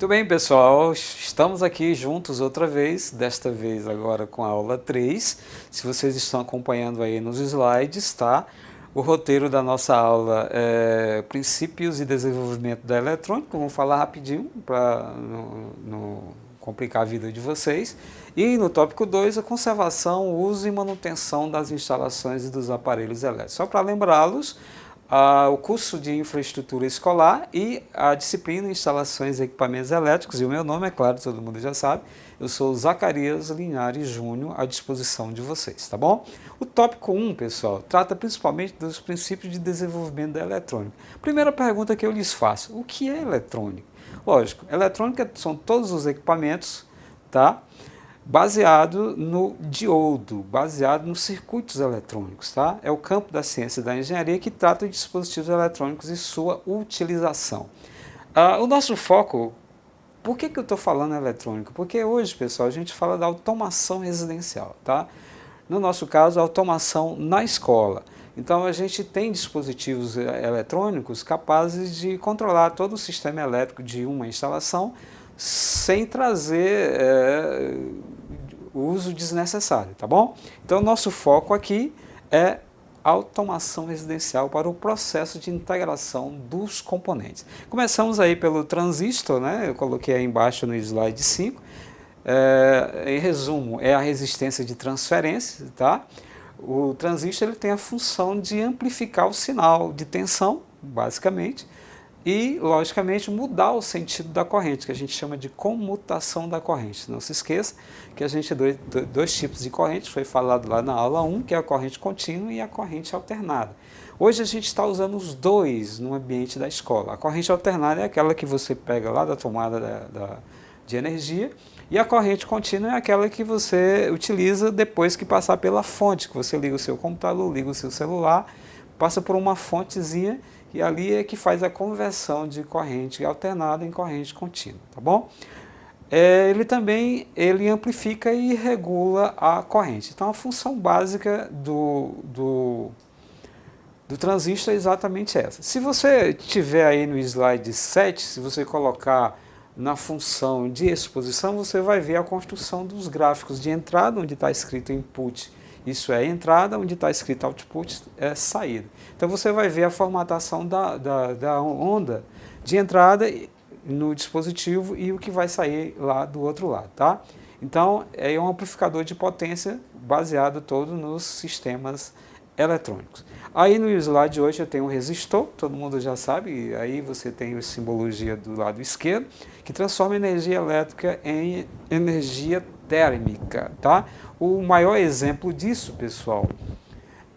Muito bem, pessoal, estamos aqui juntos outra vez, desta vez agora com a aula 3. Se vocês estão acompanhando aí nos slides, tá? O roteiro da nossa aula é Princípios e Desenvolvimento da Eletrônica. Vamos falar rapidinho para não complicar a vida de vocês. E no tópico 2, a conservação, uso e manutenção das instalações e dos aparelhos elétricos. Só para lembrá-los, o curso de infraestrutura escolar e a disciplina instalações e equipamentos elétricos, e o meu nome, é claro, todo mundo já sabe, eu sou Zacarias Linhares Júnior, à disposição de vocês, tá bom? O tópico 1, pessoal, trata principalmente dos princípios de desenvolvimento da eletrônica. Primeira pergunta que eu lhes faço, o que é eletrônica? Lógico, eletrônica são todos os equipamentos, tá? Baseado no diodo, baseado nos circuitos eletrônicos, tá? É o campo da ciência e da engenharia que trata de dispositivos eletrônicos e sua utilização. O nosso foco, por que eu estou falando eletrônico? Porque hoje, pessoal, a gente fala da automação residencial, tá? No nosso caso, a automação na escola. Então, a gente tem dispositivos eletrônicos capazes de controlar todo o sistema elétrico de uma instalação sem trazer o uso desnecessário, tá bom? Então, nosso foco aqui é automação residencial para o processo de integração dos componentes. Começamos aí pelo transistor, né? Eu coloquei aí embaixo no slide 5. Em resumo, é a resistência de transferência, tá? O transistor ele tem a função de amplificar o sinal de tensão, basicamente, e, logicamente, mudar o sentido da corrente, que a gente chama de comutação da corrente. Não se esqueça que a gente tem dois tipos de corrente, foi falado lá na aula 1, que é a corrente contínua e a corrente alternada. Hoje a gente está usando os dois no ambiente da escola. A corrente alternada é aquela que você pega lá da tomada de energia, e a corrente contínua é aquela que você utiliza depois que passar pela fonte, que você liga o seu computador, liga o seu celular, passa por uma fontezinha, e ali é que faz a conversão de corrente alternada em corrente contínua, tá bom? Ele amplifica e regula a corrente. Então, a função básica do transistor é exatamente essa. Se você tiver aí no slide 7, se você colocar na função de exposição, você vai ver a construção dos gráficos de entrada, onde está escrito input, isso é entrada, onde está escrito output, é saída. Então você vai ver a formatação da onda de entrada no dispositivo e o que vai sair lá do outro lado, tá? Então é um amplificador de potência baseado todo nos sistemas eletrônicos. Aí no slide hoje eu tenho um resistor, todo mundo já sabe, aí você tem a simbologia do lado esquerdo, que transforma energia elétrica em energia térmica, tá? O maior exemplo disso, pessoal,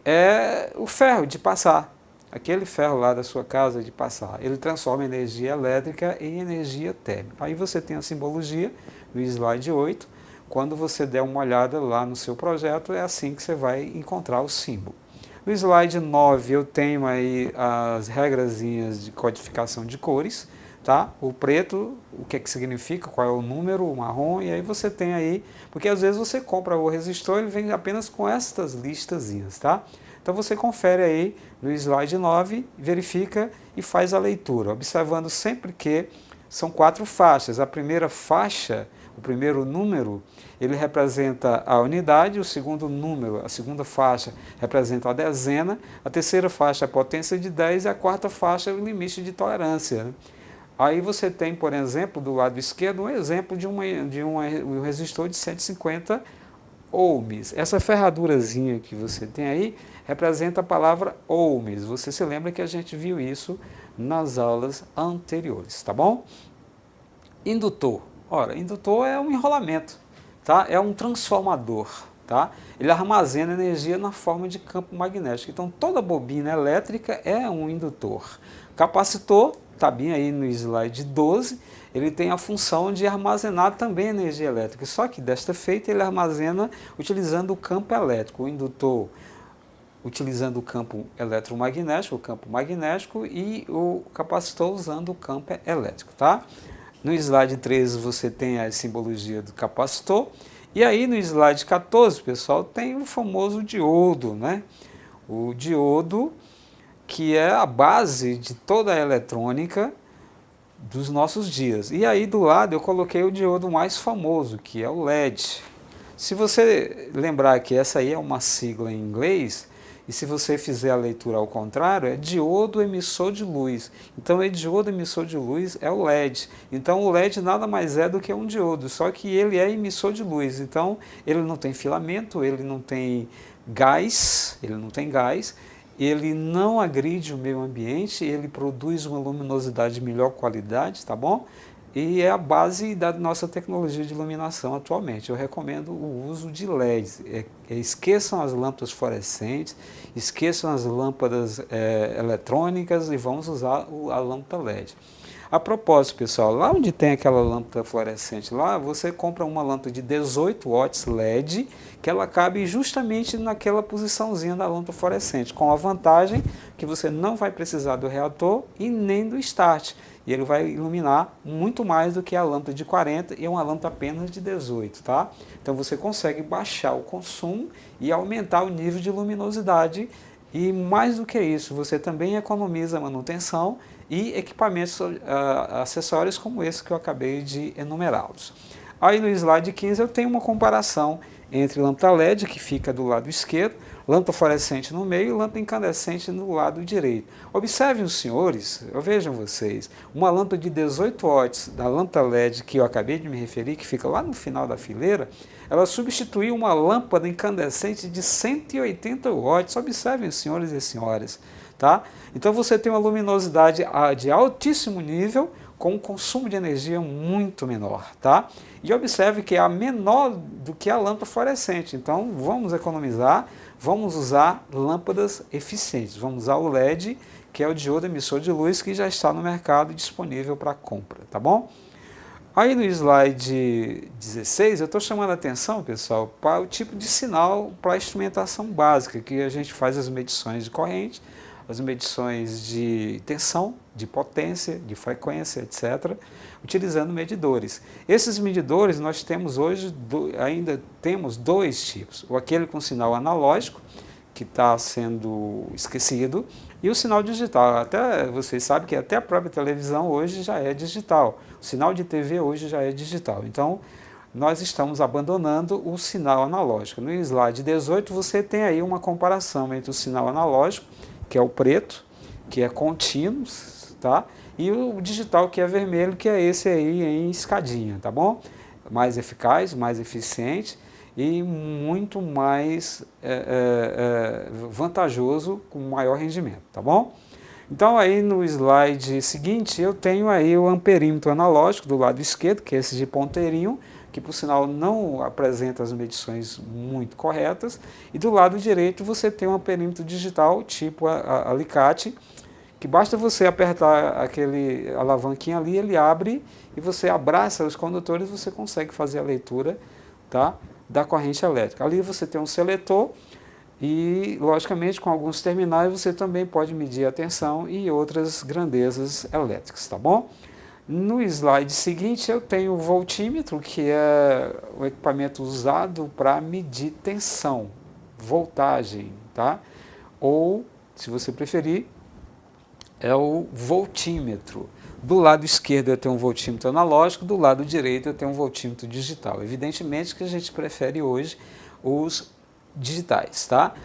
é o ferro de passar. Aquele ferro lá da sua casa de passar, ele transforma energia elétrica em energia térmica. Aí você tem a simbologia no slide 8, quando você der uma olhada lá no seu projeto, é assim que você vai encontrar o símbolo. No slide 9 eu tenho aí as regrazinhas de codificação de cores, tá? O preto, o que é que significa, qual é o número, o marrom, e aí você tem aí, porque às vezes você compra o resistor, ele vem apenas com estas listazinhas, tá? Então você confere aí no slide 9, verifica e faz a leitura, observando sempre que são 4 faixas. A primeira faixa, o primeiro número, ele representa a unidade, o segundo número, a segunda faixa representa a dezena, a terceira faixa a potência de 10 e a quarta faixa o limite de tolerância, né? Aí você tem, por exemplo, do lado esquerdo, um exemplo de um resistor de 150 ohms. Essa ferradurazinha que você tem aí representa a palavra ohms. Você se lembra que a gente viu isso nas aulas anteriores, tá bom? Indutor. Ora, indutor é um enrolamento, tá? É um transformador, tá? Ele armazena energia na forma de campo magnético. Então, toda bobina elétrica é um indutor. Capacitor, está bem aí no slide 12, ele tem a função de armazenar também energia elétrica, só que desta feita ele armazena utilizando o campo elétrico, o indutor utilizando o campo eletromagnético, o campo magnético, e o capacitor usando o campo elétrico, tá? No slide 13 você tem a simbologia do capacitor, e aí no slide 14, pessoal, tem o famoso diodo, né? O diodo, que é a base de toda a eletrônica, dos nossos dias. E aí do lado eu coloquei o diodo mais famoso, que é o LED. Se você lembrar que essa aí é uma sigla em inglês, e se você fizer a leitura ao contrário, é diodo emissor de luz. Então, o diodo emissor de luz é o LED. Então, o LED nada mais é do que um diodo, só que ele é emissor de luz. Então, ele não tem filamento, ele não tem gás, ele não agride o meio ambiente, ele produz uma luminosidade de melhor qualidade, tá bom? E é a base da nossa tecnologia de iluminação atualmente. Eu recomendo o uso de LEDs. Esqueçam as lâmpadas fluorescentes, esqueçam as lâmpadas eletrônicas e vamos usar a lâmpada LED. A propósito, pessoal, lá onde tem aquela lâmpada fluorescente lá, você compra uma lâmpada de 18 watts LED, que ela cabe justamente naquela posiçãozinha da lâmpada fluorescente, com a vantagem que você não vai precisar do reator e nem do start. E ele vai iluminar muito mais do que a lâmpada de 40 e uma lâmpada apenas de 18, tá? Então você consegue baixar o consumo e aumentar o nível de luminosidade. E mais do que isso, você também economiza manutenção e equipamentos acessórios como esse que eu acabei de enumerá-los. Aí no slide 15 eu tenho uma comparação entre lâmpada LED, que fica do lado esquerdo, lâmpada fluorescente no meio e lâmpada incandescente no lado direito. Observem os senhores, vejam vocês, uma lâmpada de 18 watts da lâmpada LED que eu acabei de me referir, que fica lá no final da fileira, ela substituiu uma lâmpada incandescente de 180 watts. Observem os senhores e senhoras. Tá? Então você tem uma luminosidade de altíssimo nível, com um consumo de energia muito menor, tá? E observe que é menor do que a lâmpada fluorescente, então vamos economizar, vamos usar lâmpadas eficientes, vamos usar o LED, que é o diodo emissor de luz que já está no mercado disponível para compra, tá bom? Aí no slide 16 eu estou chamando a atenção, pessoal, para o tipo de sinal para a instrumentação básica, que a gente faz as medições de corrente, as medições de tensão, de potência, de frequência, etc., utilizando medidores. Esses medidores nós temos hoje, ainda temos dois tipos, aquele com sinal analógico, que está sendo esquecido, e o sinal digital. Até vocês sabem que até a própria televisão hoje já é digital, o sinal de TV hoje já é digital. Então, nós estamos abandonando o sinal analógico. No slide 18 você tem aí uma comparação entre o sinal analógico, que é o preto, que é contínuo, tá? E o digital, que é vermelho, que é esse aí em escadinha, tá bom? Mais eficaz, mais eficiente e muito mais vantajoso, com maior rendimento, tá bom? Então aí no slide seguinte eu tenho aí o amperímetro analógico do lado esquerdo, que é esse de ponteirinho, que por sinal não apresenta as medições muito corretas, e do lado direito você tem um amperímetro digital tipo alicate, que basta você apertar aquele alavanquinho ali, ele abre e você abraça os condutores e você consegue fazer a leitura, tá, da corrente elétrica. Ali você tem um seletor e, logicamente, com alguns terminais você também pode medir a tensão e outras grandezas elétricas, tá bom? No slide seguinte eu tenho o voltímetro, que é o equipamento usado para medir tensão, voltagem, tá? Ou, se você preferir, é o voltímetro. Do lado esquerdo eu tenho um voltímetro analógico, do lado direito eu tenho um voltímetro digital. Evidentemente que a gente prefere hoje os digitais, tá?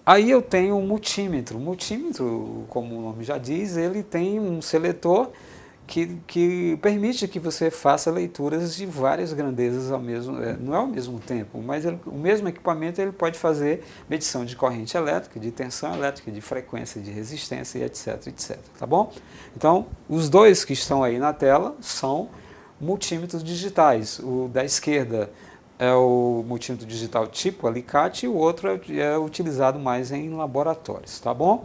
Aí eu tenho um multímetro. O multímetro, como o nome já diz, ele tem um seletor que permite que você faça leituras de várias grandezas ao mesmo, não é ao mesmo tempo, mas o mesmo equipamento ele pode fazer medição de corrente elétrica, de tensão elétrica, de frequência, de resistência, e etc, etc, tá bom? Então, os dois que estão aí na tela são multímetros digitais. O da esquerda é o multímetro digital tipo alicate e o outro é utilizado mais em laboratórios, tá bom?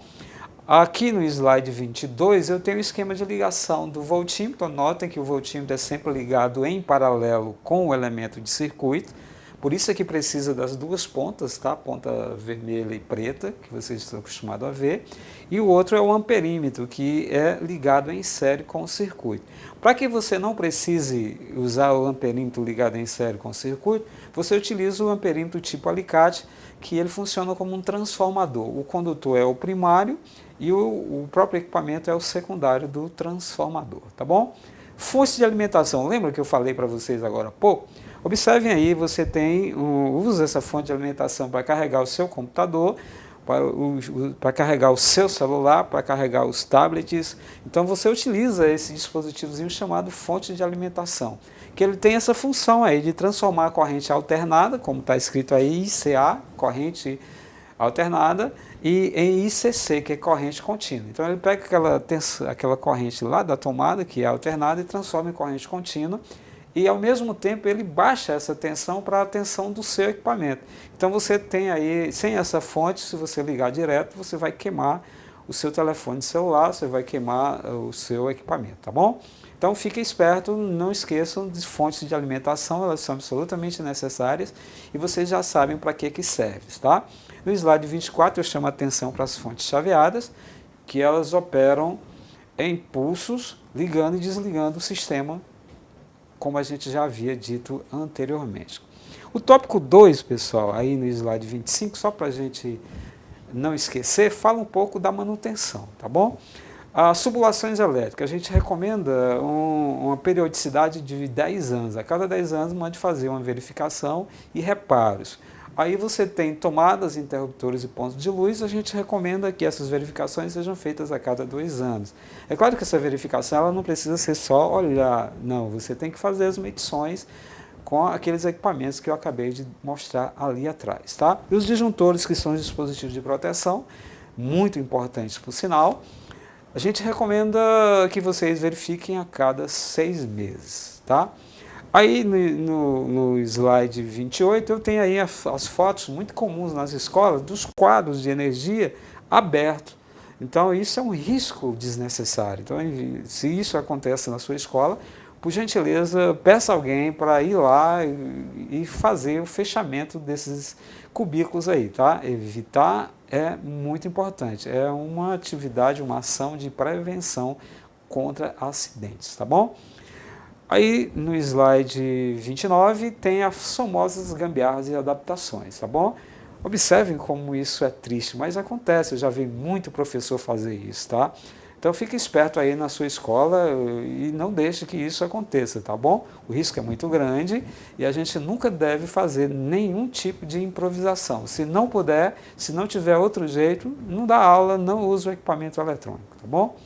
Aqui no slide 22 eu tenho o esquema de ligação do voltímetro. Notem que o voltímetro é sempre ligado em paralelo com o elemento de circuito. Por isso é que precisa das duas pontas, tá? Ponta vermelha e preta, que vocês estão acostumados a ver. E o outro é o amperímetro, que é ligado em série com o circuito. Para que você não precise usar o amperímetro ligado em série com o circuito, você utiliza o amperímetro tipo alicate, que ele funciona como um transformador. O condutor é o primário e o próprio equipamento é o secundário do transformador, tá bom? Fonte de alimentação, lembra que eu falei para vocês agora há pouco? Observem aí, você usa essa fonte de alimentação para carregar o seu computador, para carregar o seu celular, para carregar os tablets. Então você utiliza esse dispositivozinho chamado fonte de alimentação, que ele tem essa função aí de transformar a corrente alternada, como está escrito aí, ICA, corrente alternada, e em ICC, que é corrente contínua. Então ele pega aquela corrente lá da tomada, que é alternada, e transforma em corrente contínua, e ao mesmo tempo ele baixa essa tensão para a tensão do seu equipamento. Então você tem aí, sem essa fonte, se você ligar direto, você vai queimar o seu telefone celular, você vai queimar o seu equipamento, tá bom? Então fique esperto, não esqueçam de fontes de alimentação, elas são absolutamente necessárias e vocês já sabem para que serve, tá? No slide 24 eu chamo a atenção para as fontes chaveadas, que elas operam em pulsos, ligando e desligando o sistema, como a gente já havia dito anteriormente. O tópico 2, pessoal, aí no slide 25, só para a gente não esquecer, fala um pouco da manutenção, tá bom? As tubulações elétricas, a gente recomenda uma periodicidade de 10 anos. A cada 10 anos, mande fazer uma verificação e reparos. Aí você tem tomadas, interruptores e pontos de luz, a gente recomenda que essas verificações sejam feitas a cada 2 anos. É claro que essa verificação ela não precisa ser só olhar, não, você tem que fazer as medições com aqueles equipamentos que eu acabei de mostrar ali atrás, tá? E os disjuntores, que são os dispositivos de proteção, muito importantes por sinal, a gente recomenda que vocês verifiquem a cada 6 meses, tá? Aí no slide 28 eu tenho aí as fotos muito comuns nas escolas dos quadros de energia abertos. Então isso é um risco desnecessário. Então se isso acontece na sua escola, por gentileza, peça alguém para ir lá e fazer o fechamento desses cubículos aí, tá? Evitar é muito importante. É uma atividade, uma ação de prevenção contra acidentes, tá bom? Aí no slide 29 tem as famosas gambiarras e adaptações, tá bom? Observem como isso é triste, mas acontece, eu já vi muito professor fazer isso, tá? Então fique esperto aí na sua escola e não deixe que isso aconteça, tá bom? O risco é muito grande e a gente nunca deve fazer nenhum tipo de improvisação. Se não puder, se não tiver outro jeito, não dá aula, não use o equipamento eletrônico, tá bom?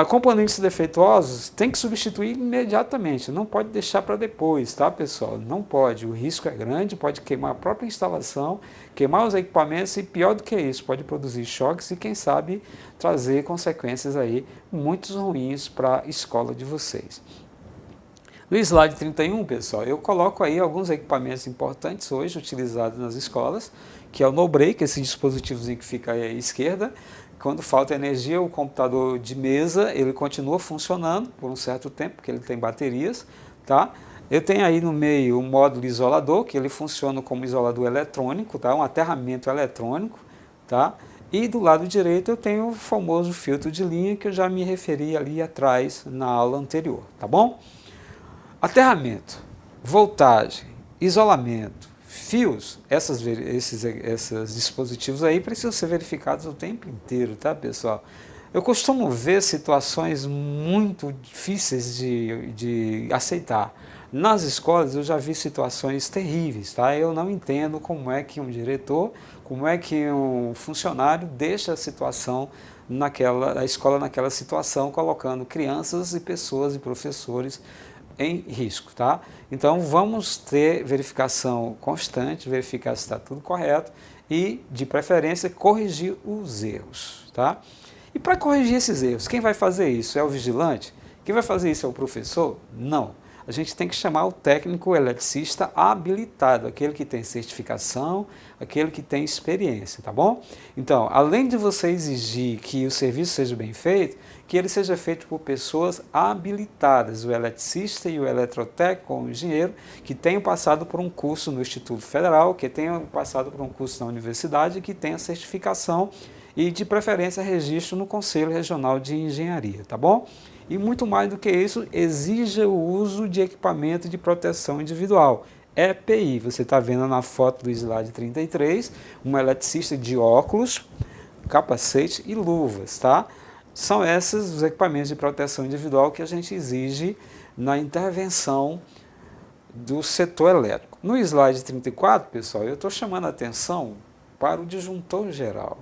Componentes defeituosos tem que substituir imediatamente, não pode deixar para depois, tá pessoal? Não pode, o risco é grande, pode queimar a própria instalação, queimar os equipamentos e pior do que isso, pode produzir choques e quem sabe trazer consequências aí muito ruins para a escola de vocês. No slide 31, pessoal, eu coloco aí alguns equipamentos importantes hoje utilizados nas escolas, que é o no break, esse dispositivozinho que fica aí à esquerda. Quando falta energia, o computador de mesa, ele continua funcionando por um certo tempo, porque ele tem baterias, tá? Eu tenho aí no meio o módulo isolador, que ele funciona como isolador eletrônico, tá? Um aterramento eletrônico, tá? E do lado direito eu tenho o famoso filtro de linha, que eu já me referi ali atrás na aula anterior, tá bom? Aterramento, voltagem, isolamento, fios, esses dispositivos aí precisam ser verificados o tempo inteiro, tá pessoal? Eu costumo ver situações muito difíceis de aceitar. Nas escolas eu já vi situações terríveis, tá? Eu não entendo como é que um diretor, como é que um funcionário deixa a escola naquela situação, colocando crianças e pessoas e professores em risco, tá? Então vamos ter verificação constante, verificar se está tudo correto e, de preferência, corrigir os erros, tá? E para corrigir esses erros, quem vai fazer isso? É o vigilante? Quem vai fazer isso é o professor? Não. A gente tem que chamar o técnico eletricista habilitado, aquele que tem certificação, aquele que tem experiência, tá bom? Então, além de você exigir que o serviço seja bem feito, que ele seja feito por pessoas habilitadas, o eletricista e o eletrotécnico, ou o engenheiro, que tenham passado por um curso no Instituto Federal, que tenham passado por um curso na universidade, que tenha certificação e, de preferência, registro no Conselho Regional de Engenharia, tá bom? E muito mais do que isso, exija o uso de equipamento de proteção individual. EPI. Você está vendo na foto do slide 33, um eletricista de óculos, capacete e luvas, tá? São esses os equipamentos de proteção individual que a gente exige na intervenção do setor elétrico. No slide 34, pessoal, eu estou chamando a atenção para o disjuntor geral,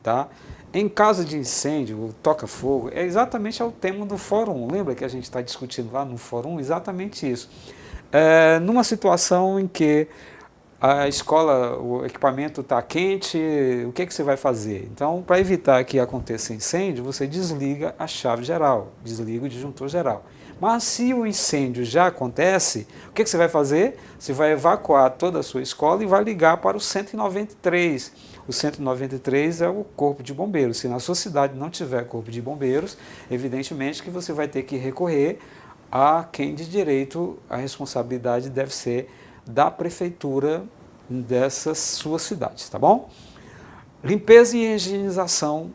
tá? Em caso de incêndio, o toca-fogo, é exatamente o tema do Fórum 1. Lembra que a gente está discutindo lá no Fórum 1? Exatamente isso. Numa situação em que a escola, o equipamento está quente, o que você vai fazer? Então, para evitar que aconteça incêndio, você desliga a chave geral, desliga o disjuntor geral. Mas se o incêndio já acontece, o que você vai fazer? Você vai evacuar toda a sua escola e vai ligar para o 193. O 193 é o corpo de bombeiros. Se na sua cidade não tiver corpo de bombeiros, evidentemente que você vai ter que recorrer a quem de direito a responsabilidade deve ser da prefeitura dessas suas cidades, tá bom? Limpeza e higienização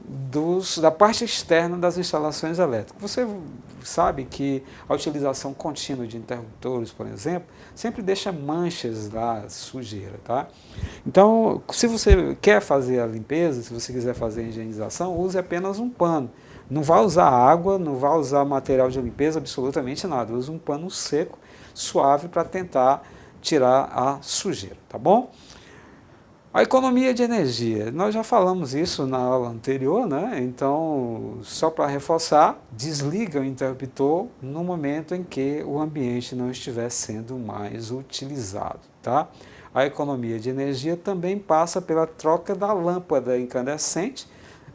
da parte externa das instalações elétricas. Você sabe que a utilização contínua de interruptores, por exemplo, sempre deixa manchas lá, sujeira, tá? Então, se você quer fazer a limpeza, se você quiser fazer a higienização, use apenas um pano. Não vá usar água, não vá usar material de limpeza, absolutamente nada. Use um pano seco, suave, para tentar tirar a sujeira, tá bom? A economia de energia, nós já falamos isso na aula anterior, né? Então, só para reforçar, desliga o interruptor no momento em que o ambiente não estiver sendo mais utilizado, tá? A economia de energia também passa pela troca da lâmpada incandescente.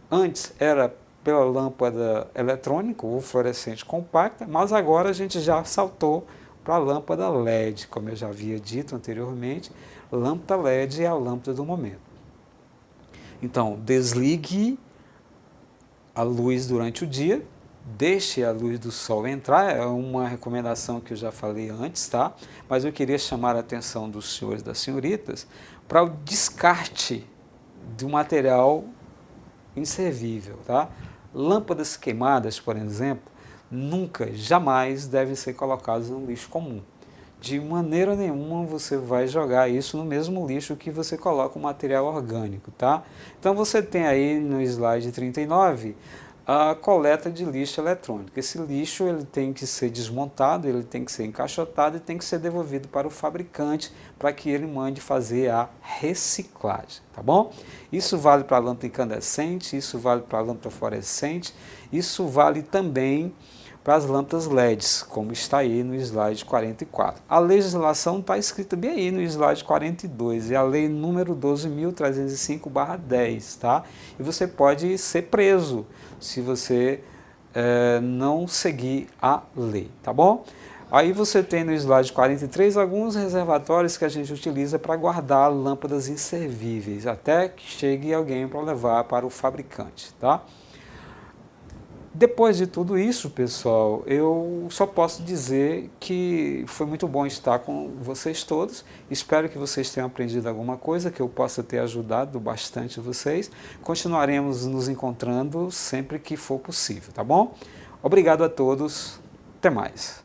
Antes era pela lâmpada eletrônica ou fluorescente compacta, mas agora a gente já saltou para a lâmpada LED, como eu já havia dito anteriormente. Lâmpada LED é a lâmpada do momento. Então, desligue a luz durante o dia, deixe a luz do sol entrar, é uma recomendação que eu já falei antes, tá? Mas eu queria chamar a atenção dos senhores e das senhoritas para o descarte do material inservível, tá? Lâmpadas queimadas, por exemplo, nunca, jamais devem ser colocadas no lixo comum. De maneira nenhuma você vai jogar isso no mesmo lixo que você coloca o material orgânico, tá? Então você tem aí no slide 39 a coleta de lixo eletrônico. Esse lixo ele tem que ser desmontado, ele tem que ser encaixotado e tem que ser devolvido para o fabricante para que ele mande fazer a reciclagem, tá bom? Isso vale para a lâmpada incandescente, isso vale para a lâmpada fluorescente, isso vale também para as lâmpadas LEDs, como está aí no slide 44. A legislação está escrita bem aí no slide 42, é a lei número 12.305/10, tá? E você pode ser preso se você não seguir a lei, tá bom? Aí você tem no slide 43 alguns reservatórios que a gente utiliza para guardar lâmpadas inservíveis, até que chegue alguém para levar para o fabricante, tá? Depois de tudo isso, pessoal, eu só posso dizer que foi muito bom estar com vocês todos. Espero que vocês tenham aprendido alguma coisa, que eu possa ter ajudado bastante vocês. Continuaremos nos encontrando sempre que for possível, tá bom? Obrigado a todos. Até mais.